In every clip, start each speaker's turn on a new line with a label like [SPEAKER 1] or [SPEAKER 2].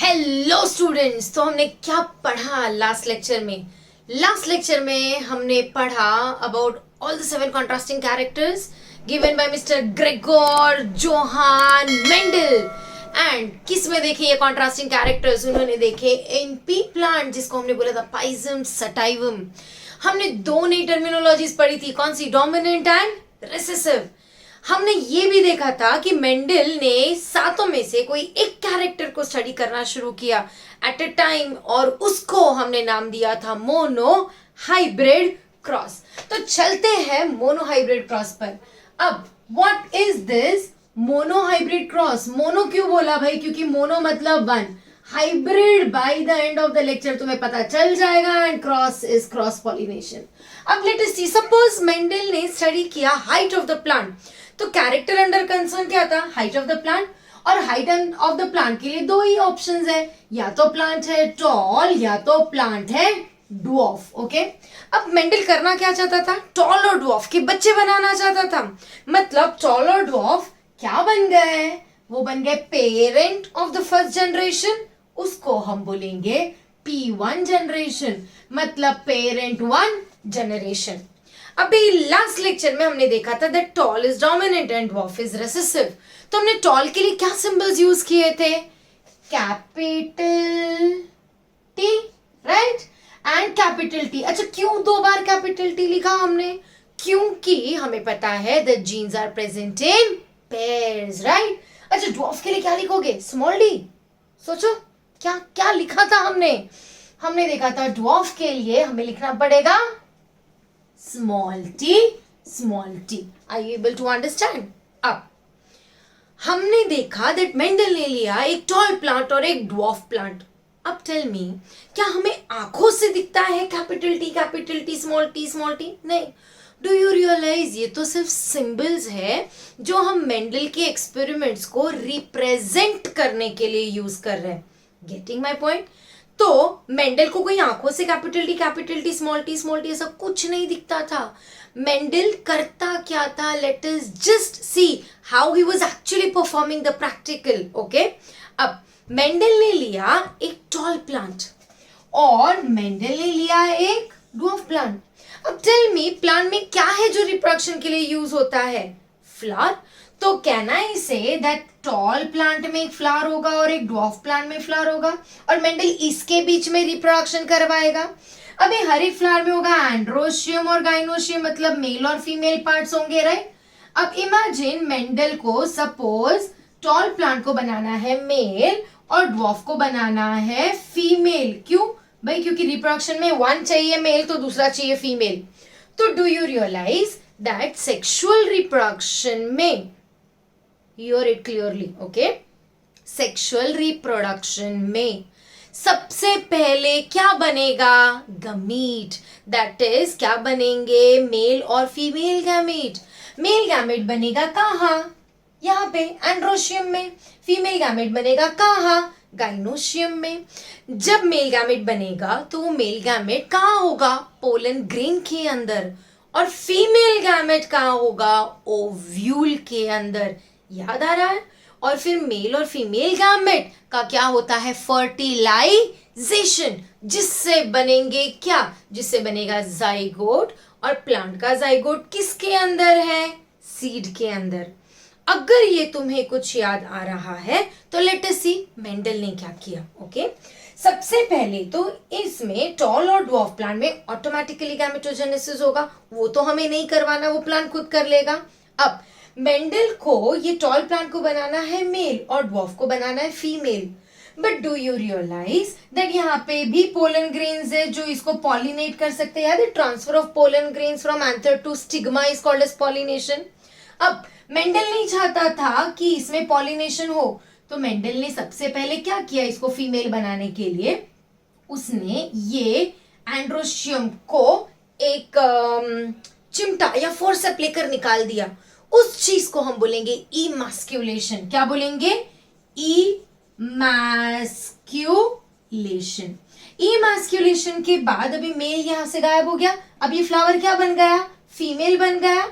[SPEAKER 1] Hello students. तो हमने क्या पढ़ा लास्ट लेक्चर में हमने पढ़ा about all the 7 contrasting characters given by mister Gregor Johan Mendel. And किस में देखे ये कॉन्ट्रास्टिंग कैरेक्टर्स? उन्होंने देखे इन पी प्लांट, जिसको हमने बोला था पाइजम सटाइवम। हमने दो नई टर्मिनोलॉजीज पढ़ी थी, कौन सी? Dominant and recessive. हमने ये भी देखा था कि मेंडल ने सातों में से कोई एक कैरेक्टर को स्टडी करना शुरू किया एट अ टाइम, और उसको हमने नाम दिया था मोनो हाइब्रिड क्रॉस। तो चलते हैं मोनो हाइब्रिड क्रॉस पर। अब what is this mono hybrid cross? Mono क्यों बोला भाई? क्योंकि मोनो मतलब one, hybrid by the end of the lecture तुम्हें पता चल जाएगा, and cross is cross pollination. अब लेट अस सी, सपोज मेंडल ने स्टडी किया हाइट ऑफ द प्लांट, तो कैरेक्टर अंडर कंसर्न क्या था? Height of the plant. और हाइट ऑफ द प्लांट के लिए दो ही ऑप्शंस है, या तो प्लांट है टॉल या तो प्लांट है ड्वार्फ। ओके, अब मेंडल करना क्या चाहता था? टॉल और ड्वार्फ के बच्चे बनाना चाहता था। मतलब टॉल और ड्वार्फ क्या बन गए? वो बन गए parent of the first generation, उसको हम बोलेंगे P1 जनरेशन, मतलब पेरेंट 1 जनरेशन। अभी लास्ट लेक्चर में हमने देखा था that tall is dominant and dwarf is recessive. तो हमने टॉल के लिए क्या सिंबल्स यूज किए थे? Capital T, right, and capital T. अच्छा, क्यों दो बार कैपिटल टी लिखा हमने? क्योंकि हमें पता है that genes are present in pairs, right. अच्छा, ड्वार्फ के लिए क्या लिखोगे? Small D. सोचो क्या क्या लिखा था हमने देखा था ड्वार्फ के लिए हमें लिखना पड़ेगा small T, small T. Are you able to understand? अब हमने देखा दैट मेंडल ने लिया एक टॉल प्लांट और एक ड्वार्फ प्लांट। अब टेल मी, क्या हमें आंखों से दिखता है कैपिटल टी, स्मॉल टी? नहीं। डू यू रियलाइज ये तो सिर्फ सिंबल्स है जो हम मेंडल के एक्सपेरिमेंट्स को रिप्रेजेंट करने के लिए यूज कर रहे हैं। Getting my point? तो मेंडल को कोई आंखों से कैपिटल टी, स्मॉल टी ऐसा कुछ नहीं दिखता था। मेंडल करता क्या था? Let us just see how he was actually performing the practical. Okay, अब मेंडल ने लिया एक टॉल प्लांट और मेंडल ने लिया एक ड्वार्फ प्लांट। अब टेल मी, प्लांट में क्या है जो रिप्रोडक्शन के लिए यूज होता है? फ्लावर। तो can I say that tall plant में एक फ्लावर होगा और एक ड्वार्फ प्लांट में फ्लावर होगा, और मेंडल इसके बीच में रिप्रोडक्शन करवाएगा। अबे हर एक फ्लावर में होगा एंड्रोशियम और गाइनोशियम, मतलब मेल और फीमेल पार्ट्स होंगे, राइट। अब इमेजिन मेंडल को सपोज टॉल प्लांट को बनाना है मेल और ड्वार्फ को बनाना है फीमेल। क्यों भाई? क्योंकि रिप्रोडक्शन में वन चाहिए मेल तो दूसरा चाहिए फीमेल। तो do you realize that sexual reproduction में, hear it clearly, okay? Sexual reproduction में सबसे पहले क्या बनेगा? गमीट। दैट इज क्या बनेंगे? मेल और फीमेल गैमेट। मेल गैमेट बनेगा कहाँ? यहाँ पे एंड्रोशियम में। फीमेल गैमेट बनेगा कहाँ? गाइनोशियम में। जब मेल गैमेट बनेगा तो वो मेल गैमेट कहाँ होगा? पोलन ग्रेन के अंदर। और फीमेल गैमेट कहाँ होगा? ओव्यूल के अंदर। याद आ रहा है? और फिर मेल और फीमेल गैमेट का क्या होता है? फर्टिलाइजेशन, जिससे बनेंगे क्या? जिससे बनेगा जाइगोट। और प्लांट का जाइगोट किसके अंदर है? सीड के अंदर। अगर ये तुम्हें कुछ याद आ रहा है तो लेट अस सी मेंडल ने क्या किया। ओके, सबसे पहले तो इसमें टॉल और ड्वार्फ प्लांट में ऑटोमेटिकली गैमेटोजेनेसिस होगा, वो तो हमें नहीं करवाना, वो प्लांट खुद कर लेगा। अब मेंडल को ये टॉल प्लांट को बनाना है मेल और ड्वार्फ को बनाना है female. But do you realize that यहाँ पे भी पोलन ग्रेन्स है जो इसको पॉलिनेट कर सकते हैं? याद है, transfer of pollen grains from anther to stigma is called as pollination. अब मेंडल नहीं चाहता था कि इसमें पॉलिनेशन हो, तो मेंडल ने सबसे पहले क्या किया? इसको फीमेल बनाने के लिए उसने ये एंड्रोशियम को एक चिमटा या फोर्सेप लेकर निकाल दिया। उस चीज को हम बोलेंगे इमास्क्यूलेशन। क्या बोलेंगे? इमास्क्यूलेशन। इमास्क्यूलेशन के बाद अभी मेल यहां से गायब हो गया, अब ये फ्लावर क्या बन गया? फीमेल बन गया।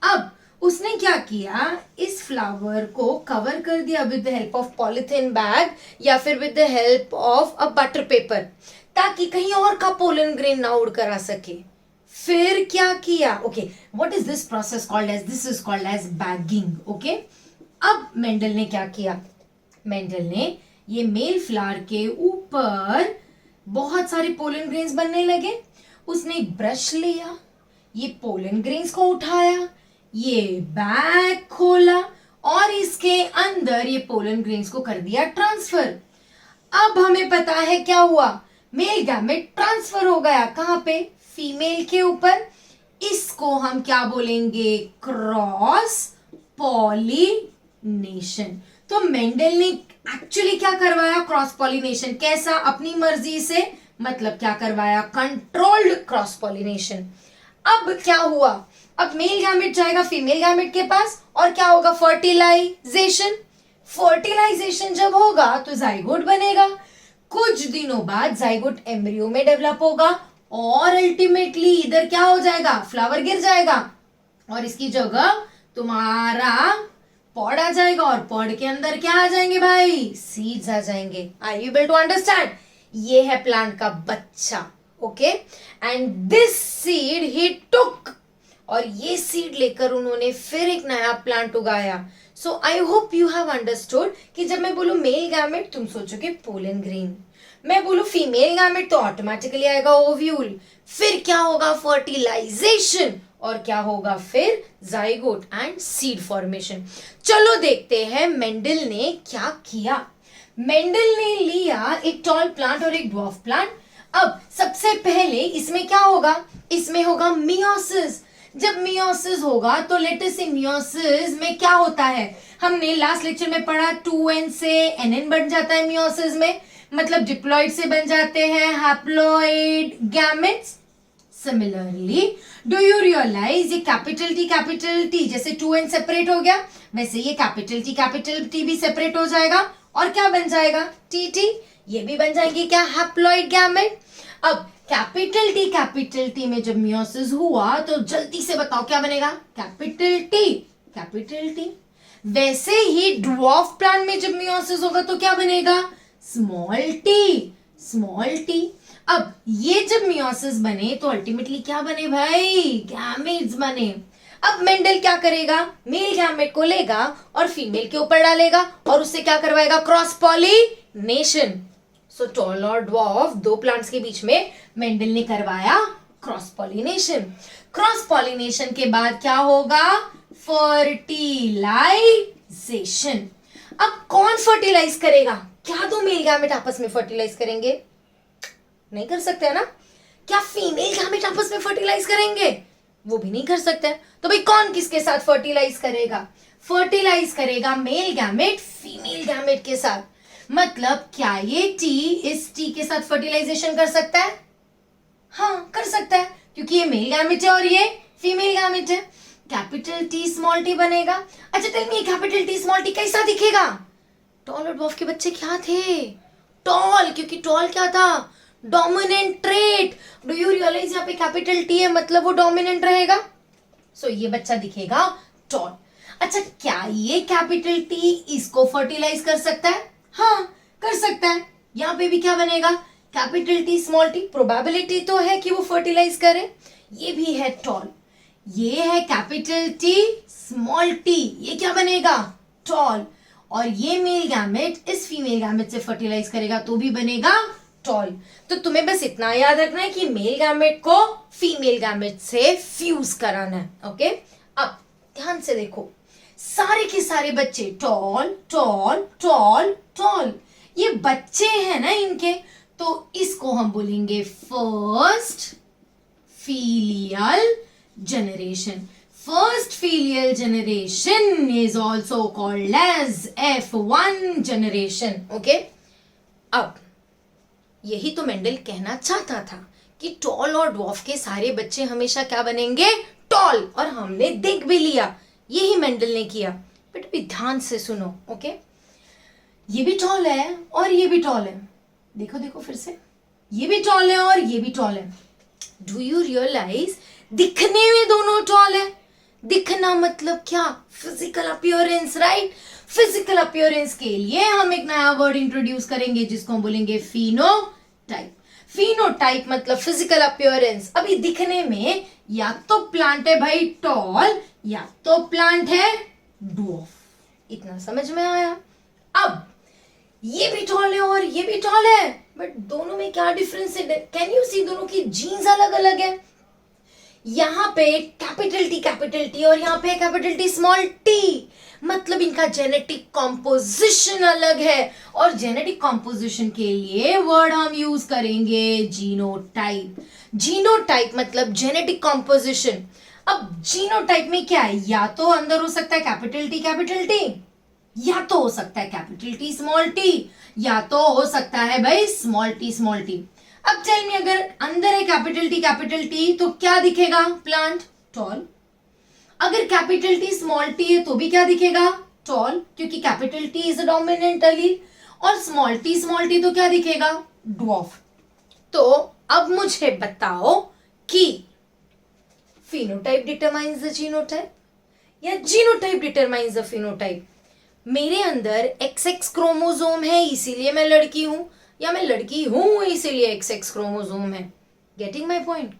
[SPEAKER 1] अब उसने क्या किया, इस फ्लावर को कवर कर दिया with the help of polythene bag या फिर with the help of a butter paper, ताकि कहीं और का पोलन ग्रेन ना उड़ कर आ सके। फिर क्या किया, okay, what is this process called as, this is called as bagging. Okay, अब मेंडल ने क्या किया, मेंडल ने ये मेल फ्लावर के ऊपर बहुत सारे पोलन ग्रेन्स बनने लगे। उसने एक ब्रश लिया, ये पोलन ग्रेन्स को उठाया, ये बैग खोला और इसके अंदर ये पोलन ग्रेन्स को कर दिया ट्रांसफर। अब हमें पता है क्या हुआ, मेल गैमेट ट्रांसफर हो गया कहां पे, फीमेल के ऊपर। इसको हम क्या बोलेंगे, क्रॉस पॉलिनेशन। तो मेंडल ने एक्चुअली क्या करवाया, क्रॉस पॉलिनेशन। कैसा, अपनी मर्जी से, मतलब क्या करवाया, कंट्रोल्ड क्रॉस पॉलिनेशन। अब क्या हुआ, अब मेल गैमेट जाएगा फीमेल गैमेट के पास और क्या होगा, फर्टिलाइजेशन। फर्टिलाइजेशन जब होगा तो जाइगोट बनेगा। कुछ दिनों बाद जाइगोट एम्ब्रियो में डेवलप होगा और अल्टीमेटली इधर क्या हो जाएगा, फ्लावर गिर जाएगा और इसकी जगह तुम्हारा पॉड आ जाएगा और पॉड के अंदर क्या आ जाएंगे भाई, सीड्स आ जाएंगे। Are you able to understand? ये है प्लांट का बच्चा। Okay, and this seed he took, और ये सीड लेकर उन्होंने फिर एक नया प्लांट उगाया। So I hope you have understood कि जब मैं बोलूं मेल गैमेट तुम सोचोगे पोलन ग्रेन, मैं बोलूं फीमेल गैमेट तो ऑटोमेटिकली आएगा ओव्यूल, फिर क्या होगा, फर्टिलाइजेशन, और क्या होगा फिर, जाइगोट एंड सीड फॉर्मेशन। चलो देखते हैं मेंडल ने क्या किया। मेंडल ने लिया एक टॉल प्लांट और एक ड्वार्फ प्लांट। अब सबसे पहले इसमें क्या होगा, इसमें होगा मियोसिस। जब मियोसिस होगा तो लेट अस से मियोसिस में क्या होता है, हमने लास्ट लेक्चर में पढ़ा 2n से nn बन जाता है मियोसिस में, मतलब डिप्लॉइड से बन जाते हैं haploid gametes. Similarly do you realize ये कैपिटल टी जैसे 2n सेपरेट हो गया, वैसे ये कैपिटल टी भी सेपरेट हो जाएगा और क्या बन जाएगा, टी, ये भी बन जाएंगे क्या, हैप्लॉइड गैमेट। अब कैपिटल टी में जब मियोसिस हुआ तो जल्दी से बताओ क्या बनेगा, कैपिटल टी। वैसे ही ड्वार्फ प्लांट में जब मियोसिस होगा तो क्या बनेगा, स्मॉल टी। अब ये जब मियोसिस बने तो अल्टीमेटली क्या बने भाई, गैमेट्स बने। अब मेंडल क्या करेगा, मेल गैमेट को लेगा और फीमेल के ऊपर डालेगा और उससे क्या करवाएगा, क्रॉस पॉलिनेशन। सो टॉल और ड्वार्फ दो प्लांट्स के बीच में मेंडल ने करवाया क्रॉस पॉलिनेशन। क्रॉस पॉलिनेशन के बाद क्या होगा, फर्टिलाइजेशन। अब कौन फर्टिलाइज करेगा, क्या दो मेल गैमेट आपस में फर्टिलाइज करेंगे, नहीं कर सकते है ना। क्या फीमेल गैमेट आपस में फर्टिलाइज करेंगे, वो भी नहीं कर सकते। तो भाई कौन किसके साथ फर्टिलाइज करेगा, फर्टिलाइज करेगा मेल गैमेट फीमेल गैमेट के साथ। मतलब क्या ये टी इस टी के साथ फर्टिलाइजेशन कर सकता है, हाँ कर सकता है, क्योंकि ये मेल गैमेट है और ये फीमेल गैमेट है। कैपिटल टी स्मॉल टी बनेगा। अच्छा tell me, capital T small T कैसा दिखेगा, टॉल और ड्वार्फ के बच्चे क्या थे, टॉल, क्योंकि टॉल क्या था, dominant trait. Do you realize यहाँ पे कैपिटल टी है मतलब वो डोमिनेंट रहेगा। सो ये बच्चा दिखेगा टॉल। अच्छा क्या ये कैपिटल टी इसको फर्टिलाइज कर सकता है, हाँ कर सकता है। यहाँ पे भी क्या बनेगा, capital T small T, probability तो है कि वो फर्टिलाइज करे। ये भी है टॉल, ये है कैपिटल टी स्मॉल टी, ये क्या बनेगा, टॉल। और ये मेल गैमेट इस फीमेल गैमेट से फर्टिलाइज करेगा तो भी बनेगा टॉल। तो तुम्हें बस इतना याद रखना है कि मेल गैमेट को फीमेल गैमेट से फ्यूज कराना है। ओके, अब ध्यान से देखो, सारे के सारे बच्चे टॉल टॉल टॉल टॉल, ये बच्चे हैं ना इनके, तो इसको हम बोलेंगे first filial generation. First filial generation is also called as F1 generation. Okay? अब यही तो मेंडल कहना चाहता था कि टॉल और ड्वार्फ के सारे बच्चे हमेशा क्या बनेंगे, टॉल, और हमने देख भी लिया, यही मेंडल ने किया। बट अभी ध्यान से सुनो। ओके, ये भी टॉल है और ये भी टॉल है, देखो देखो फिर से, ये भी टॉल है और ये भी टॉल है। डू यू रियलाइज दिखने में दोनों टॉल है, दिखना मतलब क्या? Physical appearance, right? Physical appearance के लिए हम एक नया वर्ड इंट्रोड्यूस करेंगे जिसको हम बोलेंगे फिनोटाइप। फिनोटाइप मतलब फिजिकल अपीयरेंस। अभी दिखने में या तो प्लांट है भाई टॉल, या तो प्लांट है ड्वार्फ। इतना समझ में आया? अब ये भी टॉल है और ये भी टॉल है, बट दोनों में क्या डिफरेंस है? कैन यू सी दोनों की जीन्स अलग अलग है। यहां पे कैपिटल टी और यहां पे कैपिटल टी स्मॉल टी, मतलब इनका जेनेटिक कॉम्पोजिशन अलग है। और जेनेटिक कॉम्पोजिशन के लिए वर्ड हम यूज करेंगे जीनोटाइप। जीनोटाइप मतलब जेनेटिक कॉम्पोजिशन। अब जीनोटाइप में क्या है? या तो अंदर हो सकता है कैपिटल टी, या तो हो सकता है कैपिटल टी स्मॉल टी, या तो हो सकता है भाई स्मॉल टी। अब टेल मी, अगर अंदर है कैपिटल टी तो क्या दिखेगा? Plant tall. अगर कैपिटल टी स्मॉल टी है तो भी क्या दिखेगा? टॉल, क्योंकि capital T is a dominant allele. और स्मॉल टी तो क्या दिखेगा? ड्वार्फ। तो अब मुझे बताओ कि फिनोटाइप डिटरमाइंस द जीनोटाइप या जीनोटाइप डिटरमाइंस द फिनोटाइप? मेरे अंदर XX क्रोमोसोम है इसीलिए मैं लड़की हूं, या मैं लड़की हूं इसीलिए XX क्रोमोसोम है। Getting my point?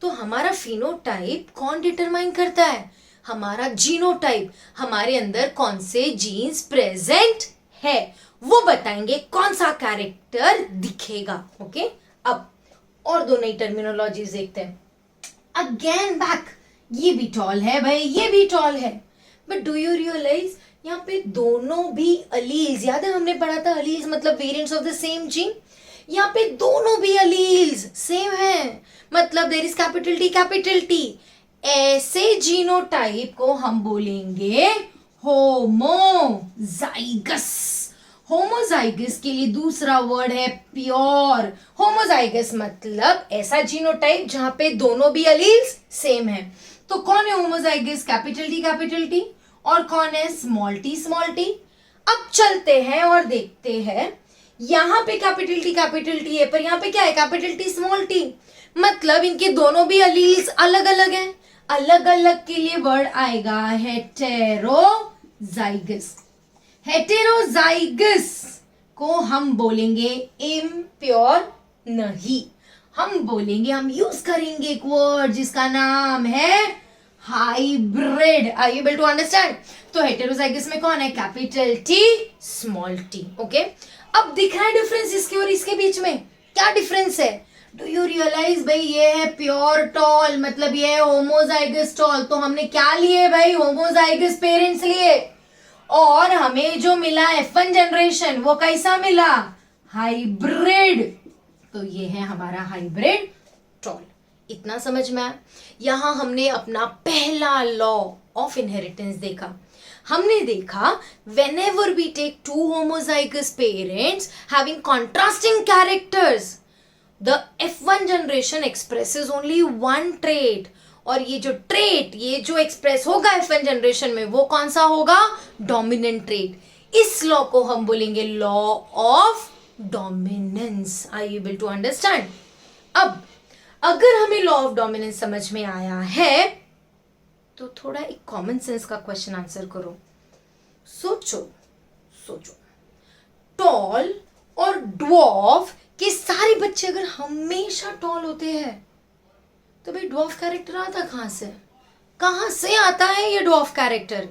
[SPEAKER 1] तो हमारा फिनोटाइप कौन डिटरमाइन करता है? हमारा जीनोटाइप। हमारे अंदर कौन से जीन्स प्रेजेंट है वो बताएंगे कौन सा कैरेक्टर दिखेगा। ओके, अब और दो नई टर्मिनोलॉजीज देखते हैं। अगेन बैक, ये भी टॉल है भाई, ये भी टॉल है, बट डू यू रियलाइज यहाँ पे दोनों भी अलील्स, याद है हमने पढ़ा था अलील्स मतलब variants of the same gene. यहाँ पे दोनों भी अलील्स सेम है, मतलब देयर इज कैपिटल टी। ऐसे जीनोटाइप को हम बोलेंगे होमोजाइगस। होमोजाइगस के लिए दूसरा वर्ड है प्योर। होमोजाइगस मतलब ऐसा जीनोटाइप जहां पे दोनों भी अलील्स सेम है। तो कौन है होमोजाइगस? Capital T. और कौन है स्मॉल टी? अब चलते हैं और देखते हैं, यहां पे कैपिटल टी है, पर यहां पे क्या है? कैपिटल टी स्मॉल टी, मतलब इनके दोनों भी अलील्स अलग अलग हैं। अलग अलग के लिए वर्ड आएगा हेटेरोजाइगस। हेटेरोजाइगस को हम बोलेंगे इम्प्योर नहीं, हम बोलेंगे, हम यूज करेंगे एक वर्ड जिसका नाम है hybrid. Are you able to understand? तो हेटेरोजाइगस में कौन है? Capital T small T. Okay, अब दिख रहा है डिफरेंस इसके और इसके बीच में? क्या डिफरेंस है? डू यू रियलाइज भाई? ये है प्योर टॉल, मतलब ये है होमोजाइगस टॉल। तो हमने क्या लिए भाई? होमोजाइगस पेरेंट्स लिए, और हमें जो मिला F1 जनरेशन वो कैसा मिला? हाइब्रिड। तो ये है हमारा हाइब्रिड टॉल। इतना समझ में आया? यहां हमने अपना पहला लॉ ऑफ इनहेरिटेंस देखा। हमने देखा whenever we take two homozygous parents having contrasting characters, the F1 generation expresses only one trait, और ये जो ट्रेट, ये जो एक्सप्रेस होगा F1 जनरेशन में, वो कौन सा होगा? Dominant trait. इस लॉ को हम बोलेंगे law of dominance. Are you able to understand? अब अगर हमें लॉ ऑफ डोमिनेंस समझ में आया है तो थोड़ा एक कॉमन सेंस का क्वेश्चन आंसर करो। सोचो, टॉल और ड्वार्फ के सारे बच्चे अगर हमेशा टॉल होते हैं तो भाई ड्वार्फ कैरेक्टर आता कहां से आता है ये ड्वार्फ कैरेक्टर?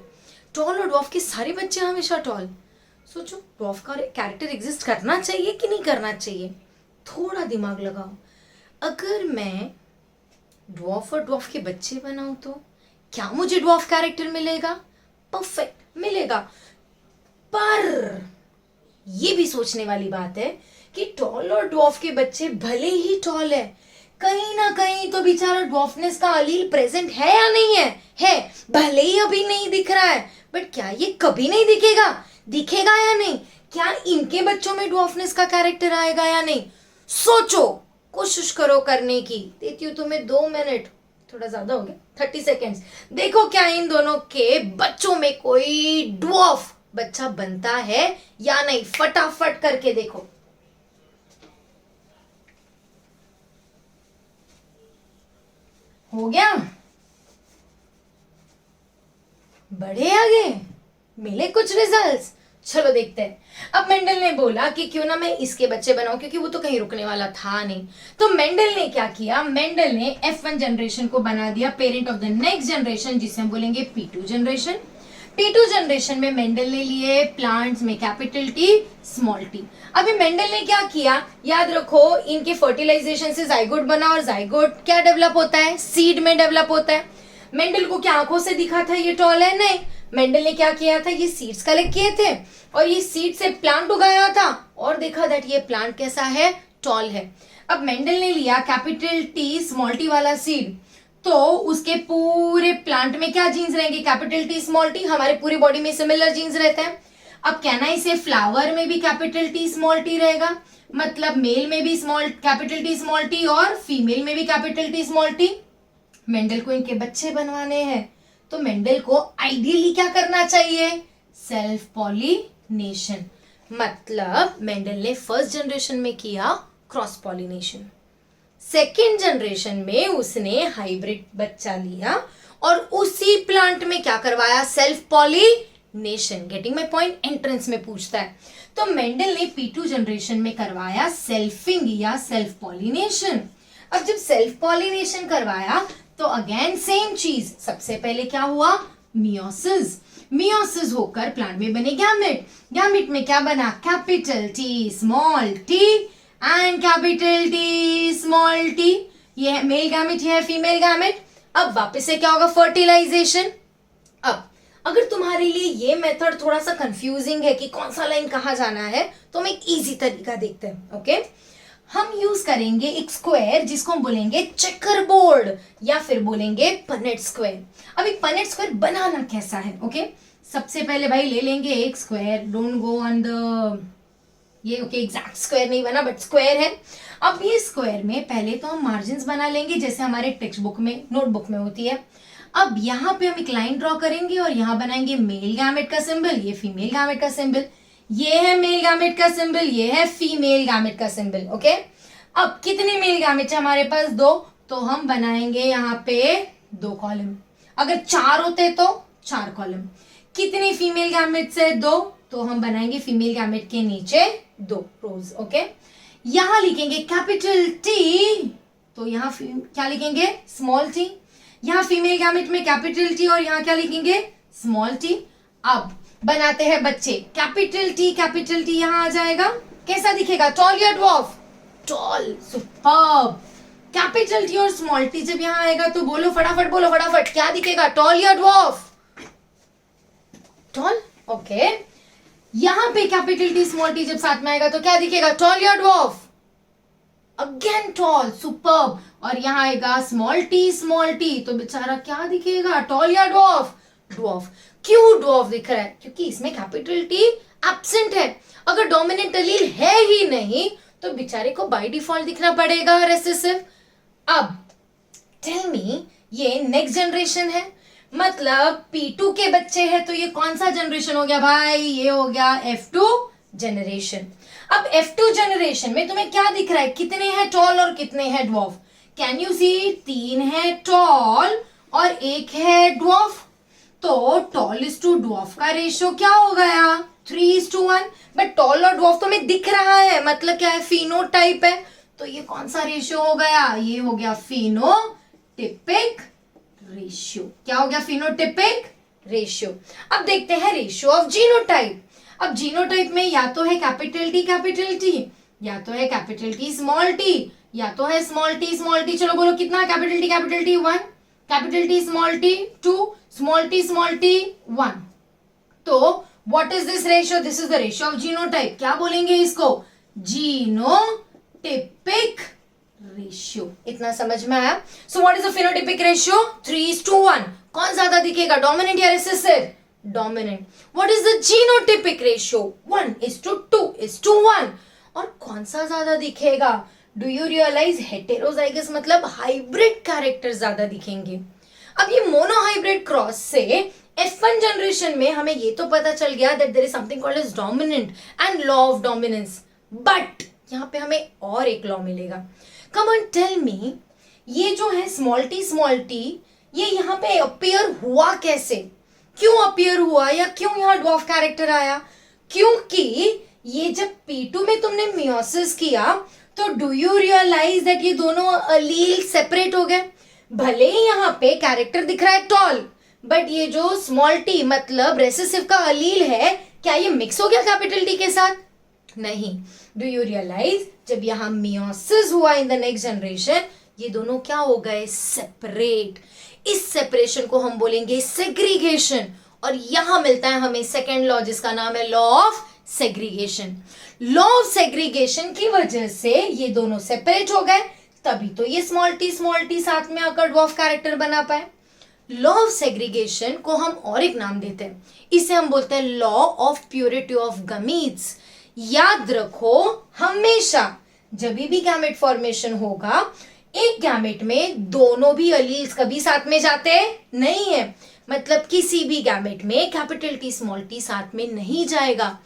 [SPEAKER 1] टॉल और ड्वार्फ के सारे बच्चे हमेशा टॉल। सोचो, ड्वार्फ का कैरेक्टर एग्जिस्ट करना चाहिए कि नहीं करना चाहिए? थोड़ा दिमाग लगाओ। अगर मैं ड्वार्फ और ड्वार्फ के बच्चे बनाऊं तो क्या मुझे ड्वार्फ कैरेक्टर मिलेगा? परफेक्ट मिलेगा। पर ये भी सोचने वाली बात है कि टॉल और ड्वार्फ के बच्चे भले ही टॉल है, कहीं ना कहीं तो बेचारा ड्वार्फनेस का अलील प्रेजेंट है या नहीं है? है, भले ही अभी नहीं दिख रहा है, बट क्या ये कभी नहीं दिखेगा? दिखेगा या नहीं? क्या इनके बच्चों में ड्वार्फनेस का कैरेक्टर आएगा या नहीं? सोचो, कोशिश करो करने की। देती हूँ तुम्हें 2 मिनट, थोड़ा ज्यादा हो गया, 30 सेकेंड्स। देखो क्या इन दोनों के बच्चों में कोई ड्वार्फ बच्चा बनता है या नहीं? फटाफट करके देखो। हो गया? बढ़े आगे, मिले कुछ रिजल्ट्स। चलो देखते हैं। अब मेंडल ने बोला कि क्यों ना मैं इसके बच्चे बनाऊं, क्योंकि वो तो कहीं रुकने वाला था नहीं। तो मेंडल ने क्या किया, मेंडल ने F1 जनरेशन को बना दिया parent of the next generation, जिसे हम बोलेंगे P2 जनरेशन। P2 जनरेशन में मेंडल ने लिए प्लांट्स में कैपिटल टी स्मॉल टी। अभी मेंडल ने क्या किया, याद रखो, इनके फर्टिलाइजेशन से जाइगोट बना, और जाइगोट क्या डेवलप होता है, सीड में डेवलप होता है। मेंडल को क्या आंखों से दिखा था ये टॉल है, नहीं। मेंडल ने क्या किया था, ये सीड्स कलेक्ट किए थे और ये सीड से प्लांट उगाया था और देखा दैट ये प्लांट कैसा है, टॉल है। अब मेंडल ने लिया कैपिटल टी स्मॉल टी वाला सीड, तो उसके पूरे प्लांट में क्या जीन्स रहेंगे, कैपिटल टी स्मॉल टी। हमारे पूरी बॉडी में सिमिलर जीन्स रहते हैं। अब कहना इसे फ्लावर में भी कैपिटल टी स्मॉल टी रहेगा, मतलब मेल में भी small capital T small T और फीमेल में भी capital T small T. Mendel को इनके बच्चे बनवाने हैं, तो मेंडल को आइडियली क्या करना चाहिए, सेल्फ पॉलिनेशन। मतलब मेंडल ने फर्स्ट जनरेशन में किया क्रॉस पॉलिनेशन, सेकेंड जनरेशन में उसने हाइब्रिड बच्चा लिया और उसी प्लांट में क्या करवाया, self pollination. Getting my point, entrance में पूछता है। तो मेंडल ने P2 जनरेशन में करवाया सेल्फिंग या सेल्फ पॉलिनेशन। अब जब सेल्फ पॉलिनेशन करवाया तो अगेन सेम चीज, सबसे पहले क्या हुआ, मियोसिस। मियोसिस होकर प्लांट में बने गैमेट। गैमेट में क्या बना, capital T small T and capital T small T. ये है मेल गैमेट, ये है फीमेल गैमेट। अब वापस से क्या होगा, फर्टिलाइजेशन। अब अगर तुम्हारे लिए ये मेथड थोड़ा सा कंफ्यूजिंग है कि कौन सा लाइन कहाँ जाना है, तो हम एक इजी तरीका देखते हैं। ओके, हम यूज करेंगे एक स्क्वायर जिसको हम बोलेंगे चेकर बोर्ड या फिर बोलेंगे पनेट स्क्वायर। अभी पनेट स्क्वायर बनाना कैसा है, ओके, सबसे पहले भाई ले लेंगे एक square, don't go on the ये, ओके, एग्जैक्ट स्क्वायर नहीं बना बट स्क्वायर है। अब ये स्क्वायर में पहले तो हम मार्जिन बना लेंगे जैसे हमारे टेक्स्ट बुक में, नोटबुक में होती है। अब यहाँ पे हम एक लाइन ड्रॉ करेंगे और यहाँ बनाएंगे मेल गैमेट का सिंबल, ये फीमेल गैमेट का सिंबल, ये है मेल गैमेट का सिंबल, ये है फीमेल गैमेट का सिंबल। ओके, अब कितने मेल गैमेट है हमारे पास, 2, तो हम बनाएंगे यहाँ पे 2 कॉलम। अगर 4 होते तो 4 कॉलम। कितने फीमेल गैमेट्स है, 2, तो हम बनाएंगे फीमेल गैमेट के नीचे 2 रोज। ओके, यहां लिखेंगे कैपिटल टी, तो यहाँ क्या लिखेंगे, स्मॉल टी। यहाँ फीमेल गैमेट में कैपिटल टी और यहाँ क्या लिखेंगे, स्मॉल टी। अब बनाते हैं बच्चे, कैपिटल टी यहाँ आ जाएगा, कैसा दिखेगा, टॉल या dwarf, tall, superb. Capital T और स्मॉल टी जब यहाँ आएगा तो बोलो फटाफट, बोलो फटाफट, क्या दिखेगा, टॉल या ड्वार्फ, टॉल। ओके, यहां पे कैपिटल टी स्मॉल टी जब साथ में आएगा तो क्या दिखेगा, टॉल या ड्वार्फ, अगेन टॉल, सुपर्ब। और यहां आएगा स्मॉल टी तो बेचारा क्या दिखेगा, टॉल या ड्वार्फ, ड्वार्फ। क्यों ड्वार्फ दिख रहा है, क्योंकि इसमें कैपिटल टी एब्सेंट है। अगर डोमिनेंट एलील है ही नहीं तो बेचारे को बाय डिफॉल्ट दिखना पड़ेगा रेसेसिव। अब टेल मी, ये नेक्स्ट जनरेशन है, मतलब P2 के बच्चे हैं, तो ये कौन सा जनरेशन हो गया भाई, ये हो गया F2 जनरेशन। अब F2 जनरेशन में तुम्हें क्या दिख रहा है, कितने हैं टॉल और कितने हैं ड्वार्फ, कैन यू सी, 3 है टॉल और 1 है ड्वार्फ। तो टॉल इज टू ड्वार्फ का रेशियो क्या हो गया, 3:1। बट टॉल और ड्वार्फ तो हमें दिख रहा है, मतलब क्या है, फिनोटाइप है, तो ये कौन सा रेशियो हो गया, ये हो गया फिनोटिपिक रेशियो। क्या हो गया, फिनोटिपिक रेशियो। अब देखते हैं रेशियो ऑफ जीनोटाइप। अब जीनोटाइप में या तो है कैपिटल टी, या तो है कैपिटल टी स्मॉल टी, या तो है स्मॉल टी। चलो बोलो कितना, capital T 1, capital T small T 2, small T 1। तो what is this ratio, this is the ratio of genotype. क्या बोलेंगे इसको, जीनोटिपिक रेशियो। इतना समझ में आया। So what is the phenotypic ratio, 3:1। कौन ज्यादा दिखेगा, डोमिनेंट या recessive, dominant. What is the genotypic ratio, 1:2:1। और कौन सा ज्यादा दिखेगा, डू यू रियलाइज, हेटेरोजाइगस मतलब हाइब्रिड कैरेक्टर ज्यादा दिखेंगे। अब ये मोनोहाइब्रिड क्रॉस से F1 जनरेशन में हमें ये तो पता चल गया that there is something called as dominant and law of dominance, but यहाँ पे हमें और एक लॉ मिलेगा। कम ऑन टेल मी, ये जो है स्मॉल टी ये यहाँ पे अपीयर हुआ कैसे, क्यों अपीयर हुआ या क्यों यहाँ ड्वार्फ कैरेक्टर आया? क्योंकि ये जब P2 में तुमने मियोसिस किया तो डू यू रियलाइज दैट ये दोनों अलील सेपरेट हो गए? भले ही यहाँ पे कैरेक्टर दिख रहा है टॉल, बट ये जो स्मॉल टी मतलब रेसेसिव का अलील है, क्या ये मिक्स हो गया कैपिटल टी के साथ? नहीं. डू यू रियलाइज जब यहाँ मियोसिस हुआ इन द नेक्स्ट जनरेशन, ये दोनों क्या हो गए? सेपरेट. इस सेपरेशन को हम बोलेंगे सेग्रीगेशन, और यहां मिलता है हमें सेकेंड लॉ जिसका नाम है law of segregation. Law of segregation की वजह से ये दोनों सेपरेट हो गए, तभी तो ये स्मॉल टी साथ में आकर ड्वार्फ कैरेक्टर बना पाए. लॉ ऑफ सेग्रीगेशन को हम और एक नाम देते हैं, इसे हम बोलते हैं law of purity of gametes. याद रखो, हमेशा जब भी गैमेट फॉर्मेशन होगा, एक गैमेट में दोनों भी अलील्स कभी साथ में जाते नहीं है. मतलब किसी भी गैमेट में कैपिटल टी स्मॉल टी साथ में नहीं जाएगा.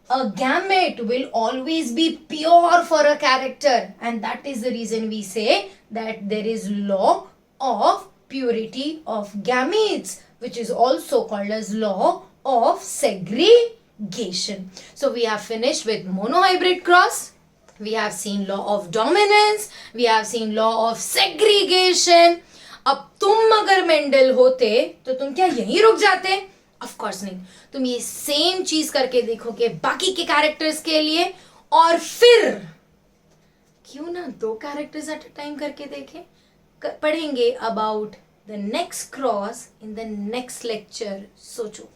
[SPEAKER 1] A gamete will always be pure for a character, and that is the reason we say that there is law of purity of gametes, which is also called as law of segregation. So we have finished with monohybrid cross. We have seen law of dominance. We have seen law of segregation. अब तुम अगर Mendel होते तो तुम क्या यहीं रुक जाते? ऑफ कोर्स नहीं. तुम ये सेम चीज करके देखोगे बाकी के कैरेक्टर्स के लिए, और फिर क्यों ना 2 कैरेक्टर्स एट अ टाइम करके देखें. पढ़ेंगे about the next cross in the next lecture. सोचो.